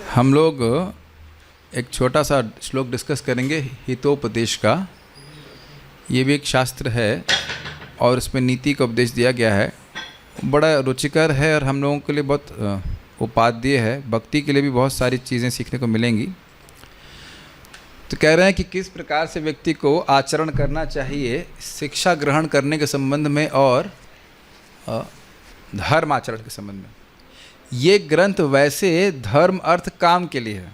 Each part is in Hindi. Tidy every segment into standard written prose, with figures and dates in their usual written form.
हम लोग एक छोटा सा श्लोक डिस्कस करेंगे हितोपदेश का। ये भी एक शास्त्र है और इसमें नीति का उपदेश दिया गया है। बड़ा रुचिकर है और हम लोगों के लिए बहुत उपादेय है। भक्ति के लिए भी बहुत सारी चीज़ें सीखने को मिलेंगी। तो कह रहे हैं कि किस प्रकार से व्यक्ति को आचरण करना चाहिए शिक्षा ग्रहण करने के संबंध में और धर्म आचरण के संबंध में। ये ग्रंथ वैसे धर्म अर्थ काम के लिए है,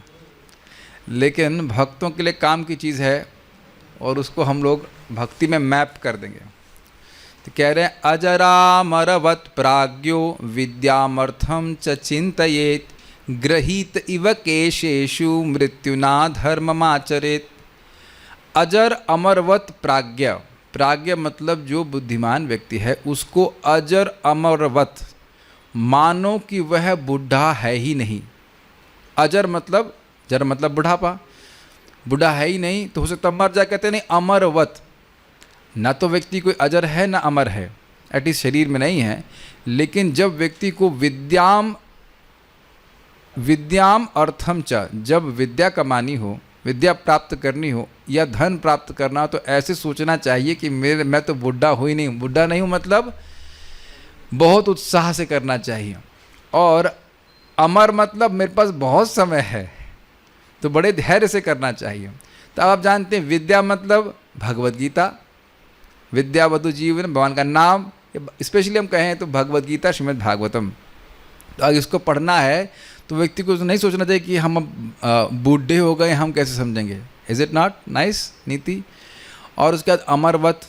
लेकिन भक्तों के लिए काम की चीज़ है और उसको हम लोग भक्ति में मैप कर देंगे। तो कह रहे हैं अजरामरवत प्राज्ञो विद्यामर्थम च चिंतयेत गृहीत इव केशेषु मृत्युना धर्ममाचरेत। अजर अमरवत प्राज्ञ, प्राज्ञ मतलब जो बुद्धिमान व्यक्ति है उसको अजर अमरवत मानो कि वह बूढ़ा है ही नहीं। अजर मतलब जर मतलब बुढ़ापा, बूढ़ा है ही नहीं तो हो सकता मर जाए। कहते नहीं अमरवत, ना तो व्यक्ति कोई अजर है ना अमर है, एटलीस्ट शरीर में नहीं है। लेकिन जब व्यक्ति को विद्याम अर्थम च, जब विद्या कमानी हो, विद्या प्राप्त करनी हो या धन प्राप्त करना हो तो ऐसे सोचना चाहिए कि मैं तो बूढ़ा हो ही नहीं। बूढ़ा नहीं हूँ मतलब बहुत उत्साह से करना चाहिए। और अमर मतलब मेरे पास बहुत समय है तो बड़े धैर्य से करना चाहिए। तो आप जानते हैं विद्या मतलब भगवद गीता, विद्यावधु जीवन भगवान का नाम। स्पेशली हम कहें तो भगवद गीता श्रीमद् भागवतम। तो अगर इसको पढ़ना है तो व्यक्ति को नहीं सोचना चाहिए कि हम बूढ़े हो गए हम कैसे समझेंगे। इज़ इट नॉट नाइस नीति। और उसके बाद अमरवत,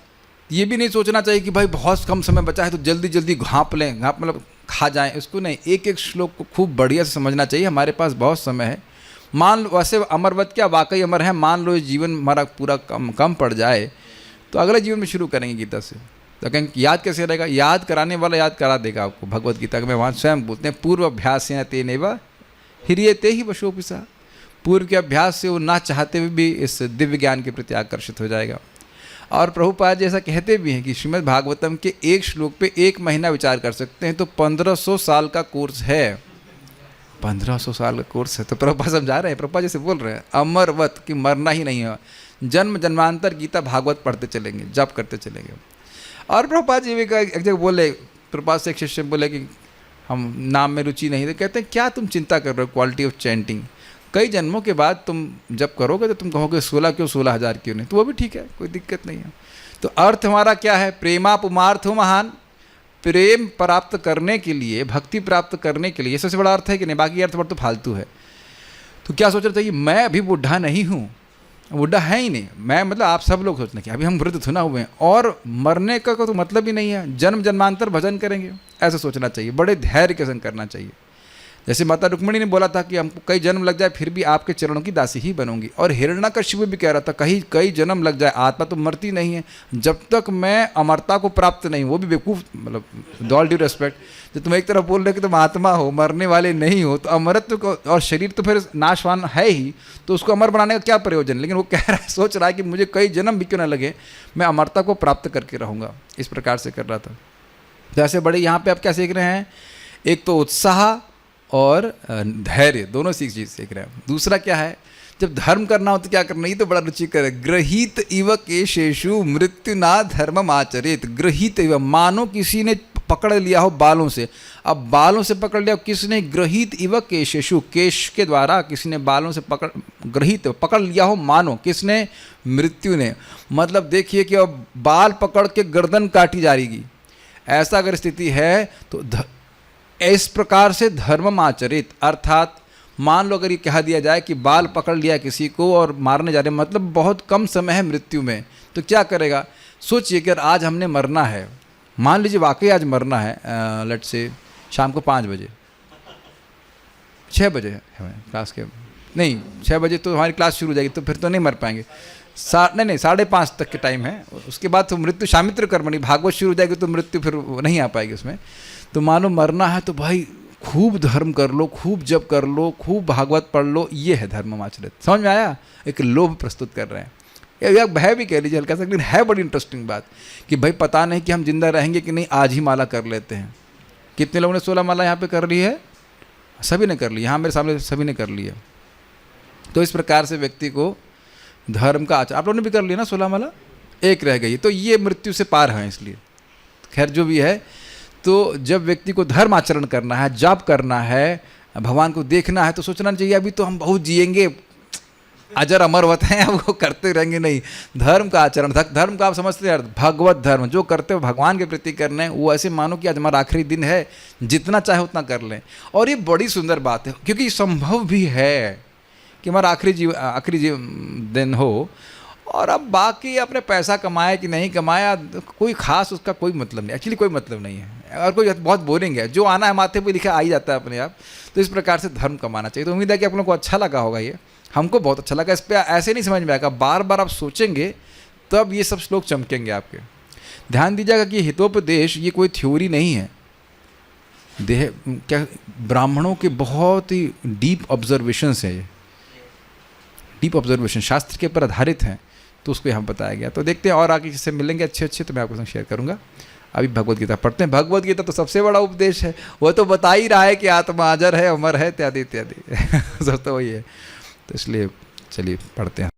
ये भी नहीं सोचना चाहिए कि भाई बहुत कम समय बचा है तो जल्दी जल्दी घाँप लें, घाँप मतलब खा जाएं। उसको नहीं, एक एक श्लोक को खूब बढ़िया से समझना चाहिए। हमारे पास बहुत समय है। मान लो वैसे अमरवत क्या वाकई अमर है, मान लो ये जीवन हमारा पूरा कम पड़ जाए तो अगले जीवन में शुरू करेंगे गीता से। तो कहेंगे याद कैसे रहेगा? याद कराने वाला याद करा देगा आपको। भगवत गीता में वहाँ स्वयं बोलते हैं पूर्व अभ्यास तेनेव ह्रियते ही वशोपिसा। पूर्व के अभ्यास से वो ना चाहते हुए भी इस दिव्य ज्ञान के प्रति आकर्षित हो जाएगा। और प्रभुपाद जी ऐसा कहते भी हैं कि श्रीमद् भागवतम के एक श्लोक पे 1 महीना विचार कर सकते हैं। तो 1500 साल का कोर्स है, 1500 साल का कोर्स है। तो प्रभुपाद समझा रहे हैं, प्रभुपाद जैसे बोल रहे हैं अमरवत कि मरना ही नहीं है। जन्म जन्मांतर गीता भागवत पढ़ते चलेंगे, जप करते चलेंगे। और प्रभुपाद जी भी एक जगह बोले, प्रभुपाद से एक शिष्य बोले कि हम नाम में रुचि नहीं। तो कहते हैं क्या तुम चिंता कर रहे हो क्वालिटी ऑफ चैंटिंग, कई जन्मों के बाद तुम जब करोगे तो तुम कहोगे 16 क्यों 16,000 क्यों नहीं। तो वो भी ठीक है, कोई दिक्कत नहीं है। तो अर्थ हमारा क्या है? प्रेमापुमार्थो महान। प्रेम प्राप्त करने के लिए, भक्ति प्राप्त करने के लिए सबसे बड़ा अर्थ है कि नहीं, बाकी अर्थ तो फालतू है। तो क्या सोच रहे थे कि मैं अभी बूढ़ा नहीं हूँ, बूढ़ा है ही नहीं मैं, मतलब आप सब लोग सोचना कि अभी हम वृद्ध थोड़ा हुए हैं और मरने का तो मतलब ही नहीं है, जन्म जन्मांतर भजन करेंगे, ऐसा सोचना चाहिए। बड़े धैर्य के संग करना चाहिए। जैसे माता रुक्मिणी ने बोला था कि हमको कई जन्म लग जाए फिर भी आपके चरणों की दासी ही बनूंगी। और हिरण्यकशिपु भी कह रहा था कई जन्म लग जाए, आत्मा तो मरती नहीं है, जब तक मैं अमरता को प्राप्त नहीं। वो भी बेवकूफ़, मतलब विद ऑल ड्यू रेस्पेक्ट, जो तुम एक तरफ बोल रहे कि तुम आत्मा हो, मरने वाले नहीं हो, तो अमरत्व को और शरीर तो फिर नाशवान है ही, तो उसको अमर बनाने का क्या प्रयोजन। लेकिन वो कह रहा है, सोच रहा है कि मुझे कई जन्म भी क्यों ना लगे, मैं अमरता को प्राप्त करके रहूँगा। इस प्रकार से कर रहा था। तो ऐसे बड़े यहाँ पर आप क्या सीख रहे हैं? एक तो उत्साह और धैर्य, दोनों चीज़ सीख रहे हैं। दूसरा क्या है? जब धर्म करना हो तो क्या करना? ये तो बड़ा रुचिकर है। गृहीत इव केशेषु मृत्युना धर्मम आचरेत। गृहीत इव मानो किसी ने पकड़ लिया हो बालों से। अब बालों से पकड़ लिया किसने? गृहीत इव केशेषु, केश के द्वारा किसी ने बालों से गृहीत पकड़ लिया हो, मानो किसने? मृत्यु ने। मतलब देखिए कि अब बाल पकड़ के गर्दन काटी जा रही। ऐसा अगर स्थिति है तो इस प्रकार से धर्मम आचरित, अर्थात मान लो अगर ये कह दिया जाए कि बाल पकड़ लिया किसी को और मारने जा रहे, मतलब बहुत कम समय है मृत्यु में, तो क्या करेगा? सोचिए कि आज हमने मरना है, मान लीजिए वाकई आज मरना है, लेट्स से शाम को 5 बजे, 6 बजे है क्लास के, नहीं 6 बजे तो हमारी क्लास शुरू हो जाएगी, तो फिर तो नहीं मर पाएंगे। नहीं 5:30 तक के टाइम है। उसके बाद तो मृत्यु शामित्र कर्मणि, भागवत शुरू हो जाएगी तो मृत्यु फिर नहीं आ पाएगी उसमें। तो मानो मरना है तो भाई खूब धर्म कर लो, खूब जप कर लो, खूब भागवत पढ़ लो। ये है धर्ममाचरित। समझ में आया? एक लोभ प्रस्तुत कर रहे हैं, या भय भी कह लीजिए हल्का सा, लेकिन है बड़ी इंटरेस्टिंग बात कि भाई पता नहीं कि हम जिंदा रहेंगे कि नहीं, आज ही माला कर लेते हैं। कितने लोगों ने 16 माला यहाँ पे कर ली है? सभी ने कर लिया, यहाँ मेरे सामने सभी ने कर लिया। तो इस प्रकार से व्यक्ति को धर्म का आचरण, आप लोगों ने भी कर लिया ना 16 माला, एक रह गई, तो ये मृत्यु से पार है। इसलिए खैर जो भी है, तो जब व्यक्ति को धर्म आचरण करना है, जाप करना है, भगवान को देखना है, तो सोचना चाहिए अभी तो हम बहुत जिएंगे, अजर अमर होते हैं, अब वो करते रहेंगे नहीं। धर्म का आचरण, धर्म का आप समझते हैं भगवत धर्म, जो करते हो भगवान के प्रति करना है, वो ऐसे मानो कि आज हमारा आखिरी दिन है, जितना चाहे उतना कर लें। और ये बड़ी सुंदर बात है, क्योंकि संभव भी है कि हमारा आखिरी दिन हो, और अब बाकी अपने पैसा कमाए कि नहीं कमाया, कोई खास उसका कोई मतलब नहीं, एक्चुअली कोई मतलब नहीं है, और कोई बहुत बोरिंग है, जो आना है माथे पे लिखा आ ही जाता है अपने आप। तो इस प्रकार से धर्म कमाना चाहिए। तो उम्मीद है कि आप लोगों को अच्छा लगा होगा, ये हमको बहुत अच्छा लगा। इस पर ऐसे नहीं समझ में आएगा, बार बार आप सोचेंगे तब ये सब श्लोक चमकेंगे आपके। ध्यान दीजिएगा कि हितोपदेश ये कोई थ्योरी नहीं है, क्या ब्राह्मणों के बहुत ही डीप ऑब्जर्वेशंस है, ये डीप ऑब्जर्वेशन शास्त्र के ऊपर आधारित हैं, तो उसको यहाँ बताया गया। तो देखते हैं और आगे जिससे मिलेंगे अच्छे तो मैं आपके साथ शेयर करूँगा। अभी भगवद गीता पढ़ते हैं। भगवद गीता तो सबसे बड़ा उपदेश है, वो तो बता ही रहा है कि आत्मा अजर है, अमर है, इत्यादि इत्यादि सब तो वही है। तो इसलिए चलिए पढ़ते हैं।